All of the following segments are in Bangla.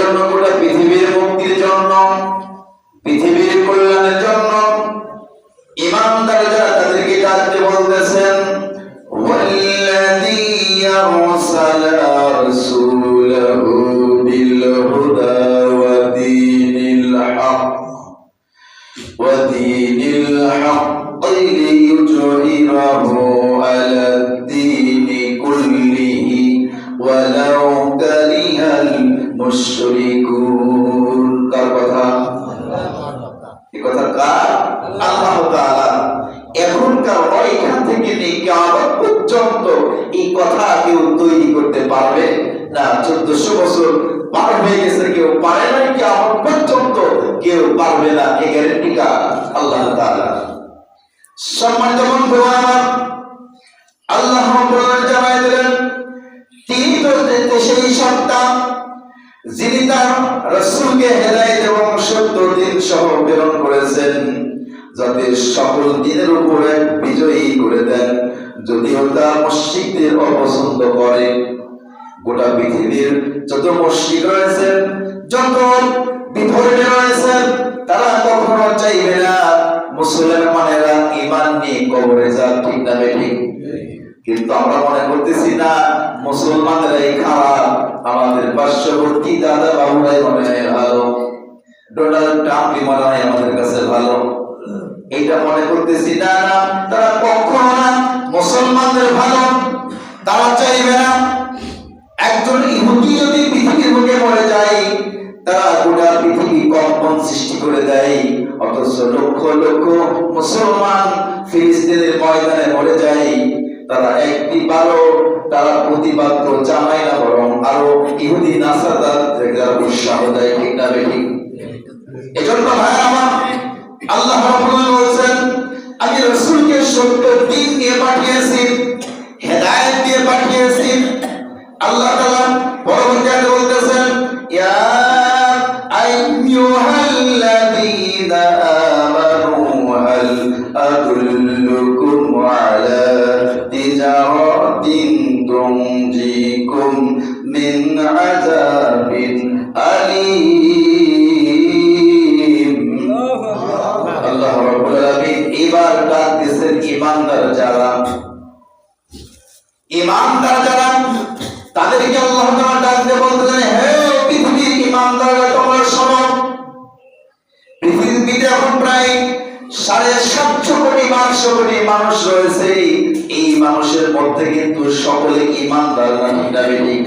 এজন্য গোটা পৃথিবীর মুক্তির জন্য, পৃথিবীর কল্যাণের জন্য ইমানদার যারা তাদেরকে ডাকতে বলতেছেন ওয়াল্লাযী আরসালা রাসূলাহু বিল হুদা ওয়া দীনিল হক লিইয়ুযহিরাহু আলাদ-দীনি কুল্লিহি ওয়ালাউ কারিহাল মুশরিকুন। কার কথা? এই কথা কার? আল্লাহ তাআলা। এখনকার ওইখান থেকে নিয়ে কিয়ামত পর্যন্ত এই কথা কেউ তৈরি করতে পারবে না। 1400 বছর পার হয়ে গেছে, কেউ পারে না, কিয়ামত পর্যন্ত কেউ পারবে না। এই গ্যারান্টি কার? আল্লাহ তাআলা। সম্মানিত বন্ধু আমার, আল্লাহ রাব্বুল আলামিন জানাই দিলেন তিনি তো সেই সত্তা যিনি তার রাসূলকে হেদায়েত এবং সত্য দ্বীন সহ প্রেরণ করেছেন, যাতে সকল দ্বীনের উপরে বিজয়ী করে দেন। যদিও তা মুশরিকদের অপছন্দ করে। গোটা পৃথিবীর যত মুশরিক রয়েছেন, যত বিধর্মী রয়েছেন, তারা কখনো চাইবে না মুসলমানেরা ঈমান নিয়ে কবরে যাক। ঠিক না বেঠিক? কিন্তু আমরা মনে করতেছি না মুসলমানরাই খারাপ, আমাদের পার্শ্ববর্তী দাদা বাবুরাই মনে হয় ভালো, ডোনাল্ড ট্রাম্পই মনে হয় আমাদের কাছে ভালো। এইটা মনে করতেছি না। তারা কখনো না মুসলমানদের ভালো তারা চাইবে না। একজন ইহুদি যদি পৃথিবীর বুকে মরে যায়, তারা গোটা পৃথিবী কম্পন সৃষ্টি করে দেয়। অথচ লক্ষ লক্ষ মুসলমান ফিলিস্তিনের ময়দানে মরে যায়, তারা একটিবারও তারা প্রতিবাদ তো জানায় না, বরং আরো ইহুদি নাসারাদের উৎসাহ দেয়। ঠিক না বেঠিক? এজন্য ভাই আমার, আল্লাহ রাব্বুল আলামিন বলেন আমি রাসূলকে সত্য দ্বীন নিয়ে পাঠিয়েছি, হেদায়েত দিয়ে পাঠিয়েছি। আল্লাহ তাআলা পরবর্তী আয়াতে বলতেছেন ইয়া আইয়ুহাল্লাযীনা আমানু হাল আদুল্লুকুম আলা তিজারাতিন তুনজিকুম মিন আযাবিন আলীম। আল্লাহ রাব্বুল আলামিন এবার ডাক দিয়েছেন ঈমানদার যারা, ঈমানদার যারা তাদেরকে আল্লাহ তাআলা ডাক দিয়ে বলতেছেন হে পৃথিবীর ঈমানদাররা তোমরা শোনো। পৃথিবীতে এখন প্রায় 750 কোটি মানুষ রয়েছে। এই মানুষের মধ্যে কিন্তু সকলে ঈমানদার না। ঠিক?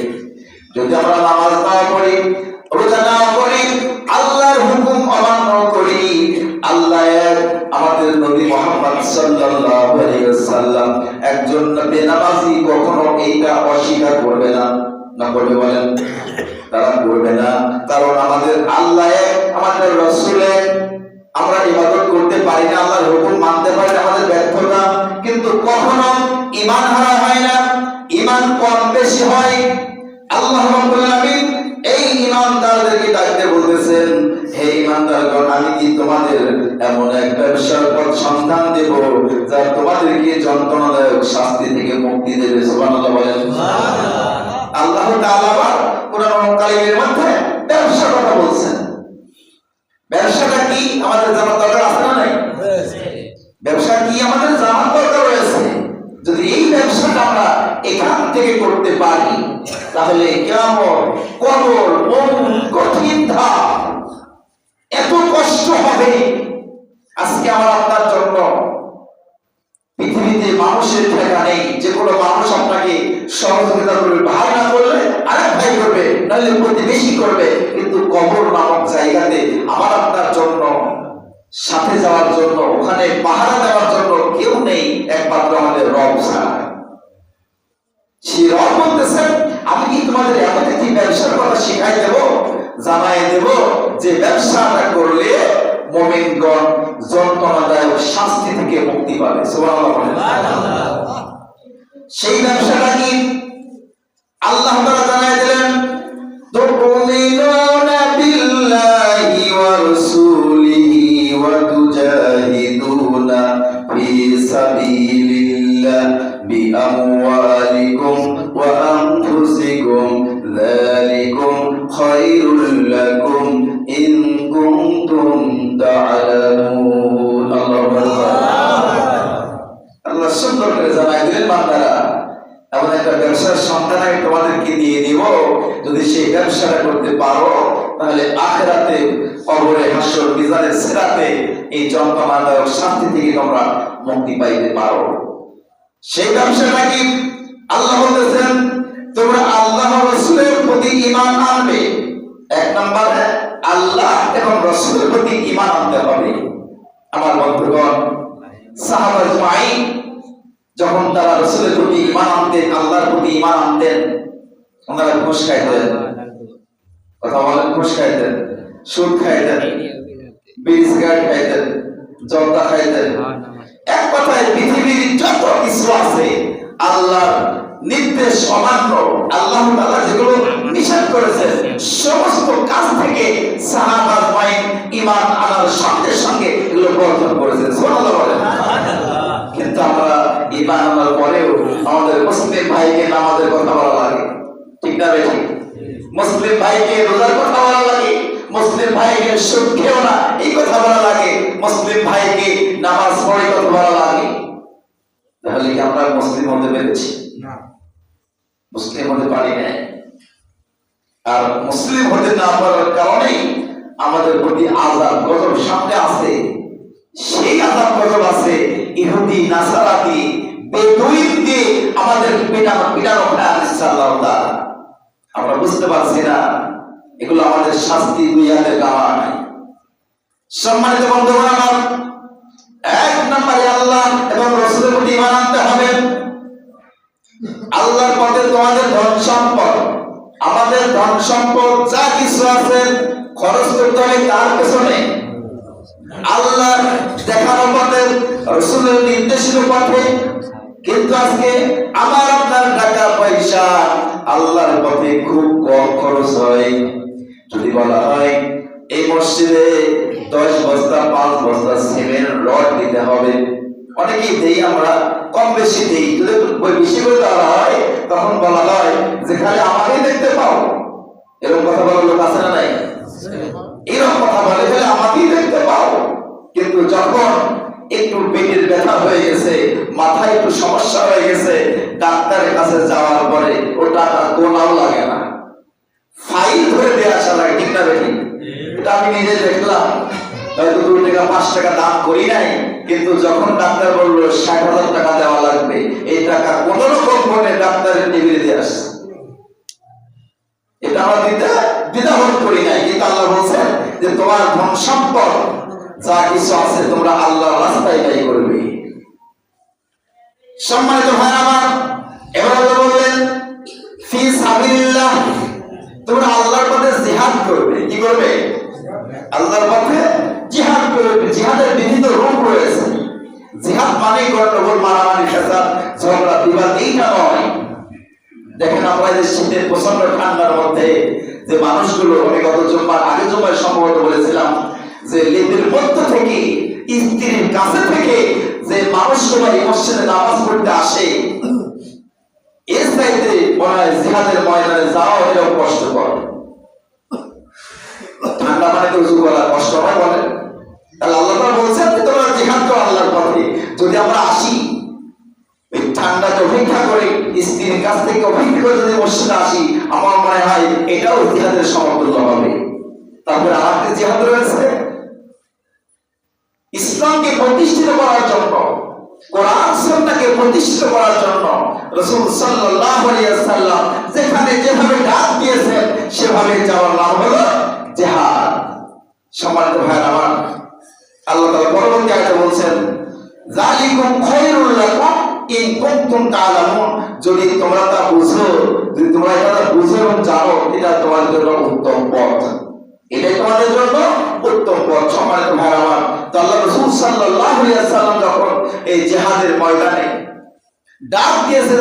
যদি আমরা নামাজ না পড়ি, রোজা না করি, আল্লাহর হুকুম অমান্য করি, আল্লাহ আমাদের নবী মুহাম্মদ সাল্লাল্লাহু আলাইহি ওয়াসাল্লাম একজন বেনামাজি কখনো এইটা অস্বীকার করবে না। না করবে? বলেন তারা করবে না। কারণ আমাদের আল্লাহ, আমাদের রাসূল, আমরা ইবাদত করতে পারি না, আল্লাহর হুকুম মানতে পারি না, আমাদের ব্যর্থতা। কিন্তু কখনো ঈমান হারা হয় না, ঈমান কম বেশি হয়। আল্লাহ রাব্বুল আলামিন এই ঈমানদারদেরকে ডাকতে বলতেছেন হে ঈমানদারগণ, আমি কি তোমাদের এমন এক ব্যবসার পথ সন্ধান দেব যা তোমাদেরকে যন্ত্রণাদায়ক শাস্তি থেকে মুক্তি দেবে। সুবহানাল্লাহ বলেন। আল্লাহ তাআলা কোরআন কারীমের মধ্যে ব্যবসার কথা বলছেন। ব্যবসাটা কি আমাদের জানার দরকার আছে না নাই? ব্যবসা কি আমাদের জানার দরকার রয়েছে। যদি এই ব্যবসাটা আমরা এখান থেকে করতে পারি, তাহলে কিয়ামত, কবর, কঠিন ধাপ, এত কষ্ট হবে। আজকে আমার আপনার জন্য পৃথিবীতে মানুষের ঠেকা নেই। যে কোনো মানুষ আপনাকে সহযোগিতা করবে, ভাই না করলে আরেক ভাই করবে, নাহলে প্রতিবেশী করবে। কিন্তু কবর নামক জায়গাতে আমার আপনার জন্য, সাথে যাওয়ার জন্য, ওখানে পাহারা দেওয়ার জন্য কেউ নেই, একমাত্র আমাদের রব ছাড়া। সেই রব বলতেছেন আমি কি তোমাদের এমন একটি ব্যবসার কথা শিখাই দেব, জানাই দেব, যে ব্যবসাটা করলে মুমিনগণ যন্ত্রণাদায়ক শাস্তি থেকে মুক্তি পাবে। সুবহানাল্লাহ। সেই ব্যবসাটা কি? আল্লাহ তাআলা জানাই দিলেন তুমিনুনা বিল্লাহি ওয়া রাসূলিহি ওয়া তুজাহিদুনা ফি সাবিলিল্লাহ বিআমওয়ালিকুম ওয়া আনফুসিকুম যালিকুম খায়রুল লাকুম ইন কুনতুম তা'লামুন। আল্লাহু আকবার। আল্লাহ সুন্দর করে জানাই দিলেন, বান্দারা এমন একটা ব্যবসার সন্ধান আমি তোমাদেরকে দিয়ে দিব, যদি সেই ব্যবসাটা করতে পারো তাহলে আখিরাতে কবরে হাসর মিজানের সিরাতে এই যন্ত্রণাদায়ক শাস্তি থেকে তোমরা মুক্তি পাইতে পারো। সেই ব্যবসাটা কি? আল্লাহ বলতেছেন তোমরা আল্লাহ রাসূলের প্রতি ঈমান আনবে। এক নম্বরে আল্লাহ এবং রাসূলের প্রতি ঈমান আনতে হবে। আমার বন্ধুগণ, সাহাবা আজমাইন যখন তারা রাসূলের প্রতি ঈমান আনতেন, আল্লাহর প্রতি ঈমান আনতেন, ওনারা ঘুষ খাইতেন, কথা বলেন, ঘুষ খাইতেন, সুদ খাইতেন, বিড়ি সিগারেট খাইতেন, জর্দা খাইতেন। এক কথায় পৃথিবীর যত কিছু আছে আল্লাহর নির্দেশ অমান্য, আল্লাহ তাআলা যেগুলো নিষেধ করেছেন সমস্ত কাজ থেকে সাহাবা আজমাইন ঈমান আনার সঙ্গে সঙ্গে এগুলো বর্জন করেছেন। সুবহানাল্লাহ বলেন। কিন্তু আমরা ঈমান আনার পরেও আমাদের মুসলিম ভাইকে নামাজের কথা বলা লাগে, ঠিক না বেঠিক? মুসলিম ভাইকে রোজার কথা বলা লাগে, মুসলিম ভাইকে সুদ খেও না এই কথা বলা লাগে, মুসলিম ভাইকে নামাজ পড়ে কথা বলা লাগে। তাহলে কি আমরা মুসলিম হতে পেরেছি? না, মুসলিম হতে পারি না। আর মুসলিম হতে না পারার কারণেই আমাদের প্রতি আযাব গজব সামনে আছে। সেই আযাব গজব আছে ইহুদি নাসারাতি বেদুইন দিয়ে আমাদের পিটানো হয় ইনশাআল্লাহ তাআলা। আমরা বুঝতে পারছি না এগুলো আমাদের শাস্তি দুনিয়াতে গাওয়া নাই। সম্মানিত বন্ধুগণ আমার, এক নম্বরে আল্লাহ এবং রাসূলের প্রতি ঈমান আনতে হবে। আল্লাহর পথে তোমাদের ধন সম্পদ, আমাদের ধন সম্পদ যা কিছু আছে খরচ করতে হবে কার পেছনে? আল্লাহর দেখানো পথে, রাসূলের নির্দেশিত পথে। কিন্তু আজকে আমার আপনার টাকা পয়সা আল্লাহর পথে খুব কম খরচ হয়। যদি বলা হয় এই মসজিদে 10 বস্তা 5 বস্তা সিমেন্ট রড দিতে হবে, অনেকেই দেই, আমরা কম বেশি দেই। যদি বেশি করে দেওয়া হয় তখন বলা হয় যে খালি আমাকেই দেখতে পাও। এরকম কথা বলার লোক আছে না নাই? এরকম কথা বলে খালি আমাকেই দেখতে পাও। কিন্তু যখন একটু পেটের ব্যথা হয়ে গেছে, মাথায় একটু সমস্যা হয়ে গেছে, ডাক্তারের কাছে যাওয়ার পরে ও টাকা গোনাও লাগে না, ফাইল ধরে দিয়ে আসা লাগে, ঠিক না বেঠিক? এটা আমি নিজে দেখলাম। হয়তো 2 টাকা 5 টাকা দাম করি নাই, কিন্তু যখন ডাক্তার বললো 60,000 টাকা দেওয়া লাগবে, এই টাকা কোন রকম করে ডাক্তারের টেবিলে দিয়ে আসছে। এটা আমরা দ্বিধাবোধ করি নাই। কিন্তু আল্লাহ বলছেন যে তোমার ধন সম্পদ যা কিছু আছে তোমরা আল্লাহর রাস্তায় ব্যয় করবে। সম্মানিত ভাই আমার, এবার আল্লাহ বললেন ফি সাবিলিল্লাহ, তোমরা আল্লাহর পথে জিহাদ করবে। কি করবে? আল্লাহর পথে জিহাদ করবে। জিহাদের বিভিন্ন রূপ রয়েছে। জিহাদ মানে গন্ডগোল, মারামারি, ফেসাদ, ঝগড়া বিবাদ এইটা নয়। দেখেন আমরা এই শীতের প্রচন্ড ঠান্ডার মধ্যে যে মানুষগুলো, আমি গত জুম্মার আগে জুম্মায় সম্ভবত বলেছিলাম যে লেদের মধ্য থেকে, স্ত্রীর কাছে থেকে যে মানুষগুলো এই মসজিদে নামাজ পড়তে আসে, এর চাইতে মনে হয় জিহাদের ময়দানে যাওয়া হলেও কষ্টকর। ঠান্ডা মানে তো উজু করা কষ্ট হয় বলেন। তাহলে আল্লাহ তাআলা বলছেন যে তোমরা জিহাদ করো আল্লাহর পথে। যদি আমরা আসি এই ঠান্ডাকে অপেক্ষা করে, স্ত্রীর কাছ থেকে অপেক্ষা করে যদি মসজিদে আসি, আমার মনে হয় এটাও জিহাদের সমতুল্য হবে। তারপরে আরেকটি জিহাদ রয়েছে ইসলামকে প্রতিষ্ঠিত করার জন্য, কোরআন সুন্নাহকে প্রতিষ্ঠিত করার জন্য। রাসূল সাল্লাল্লাহু আলাইহি ওয়াসাল্লাম যেখানে যেভাবে ডাক দিয়েছেন সেভাবে যাওয়ার নাম হলো জিহাদ। সম্মানিত ভাইরা আমার, আল্লাহ তাআলা পরবর্তী আয়াতে বলছেন যালিকুম খায়রুল লাকুম ইন কুনতুম তা'লামুন, যদি তোমরা তা বুঝো, যদি তোমরা এটা বুঝো এবং জানো, এটা তোমাদের জন্য উত্তম পথ, এটাই তোমাদের জন্য উত্তম পথ। সম্মানিত ভাইরা আমার, তো আল্লাহ রাসূল সাল্লাল্লাহু আলাইহি ওয়াসাল্লাম যখন এই জিহাদের ময়দানে ডাক দিয়েছেন